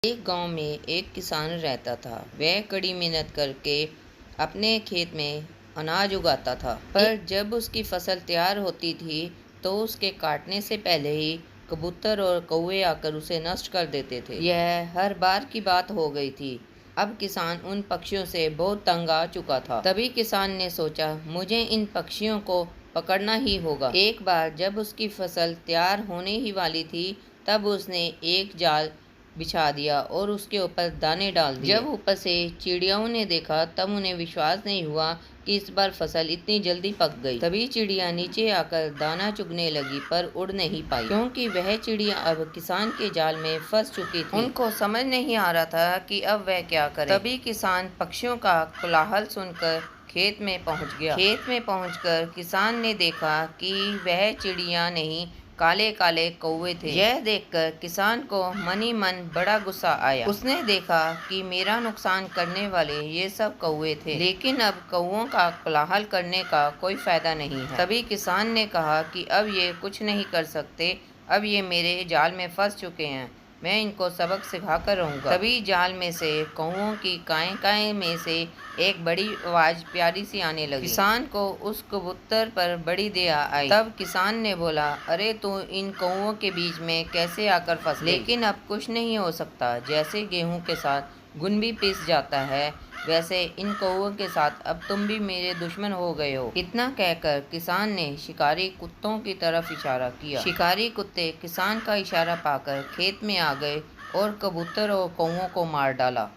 एक गांव में एक किसान रहता था। वह कड़ी मेहनत करके अपने खेत में अनाज उगाता था, पर जब उसकी फसल तैयार होती थी तो उसके काटने से पहले ही कबूतर और कौवे आकर उसे नष्ट कर देते थे। यह हर बार की बात हो गई थी। अब किसान उन पक्षियों से बहुत तंग आ चुका था। तभी किसान ने सोचा, मुझे इन पक्षियों को पकड़ना ही होगा। एक बार जब उसकी फसल तैयार होने ही वाली थी, तब उसने एक जाल बिछा दिया और उसके ऊपर दाने डाल दिए। जब ऊपर से चिड़ियाओं ने देखा, तब उन्हें विश्वास नहीं हुआ कि इस बार फसल इतनी जल्दी पक गई। तभी चिड़िया नीचे आकर दाना चुगने लगी, पर उड़ नहीं पाई, क्योंकि वह चिड़िया अब किसान के जाल में फंस चुकी थी। उनको समझ नहीं आ रहा था कि अब वह क्या करे। तभी किसान पक्षियों का कोलाहल सुनकर खेत में पहुंच गया। खेत में पहुंचकर किसान ने देखा कि वह चिड़िया नहीं, काले काले कौवे थे। यह देखकर किसान को मन ही मन बड़ा गुस्सा आया। उसने देखा कि मेरा नुकसान करने वाले ये सब कौवे थे, लेकिन अब कौवों का कोलाहल करने का कोई फायदा नहीं है। तभी किसान ने कहा कि अब ये कुछ नहीं कर सकते, अब ये मेरे जाल में फंस चुके हैं, मैं इनको सबक सिखा कर रहूंगा। तभी जाल में से कौवों की काएं काएं में से एक बड़ी आवाज प्यारी सी आने लगी। किसान को उस कबूतर पर बड़ी दया आई। तब किसान ने बोला, अरे तू इन कौवों के बीच में कैसे आकर फंस गई? लेकिन अब कुछ नहीं हो सकता। जैसे गेहूं के साथ घुन भी पिस जाता है, वैसे इन कौवों के साथ अब तुम भी मेरे दुश्मन हो गए हो। इतना कहकर किसान ने शिकारी कुत्तों की तरफ इशारा किया। शिकारी कुत्ते किसान का इशारा पाकर खेत में आ गए और कबूतर और कौवों को मार डाला।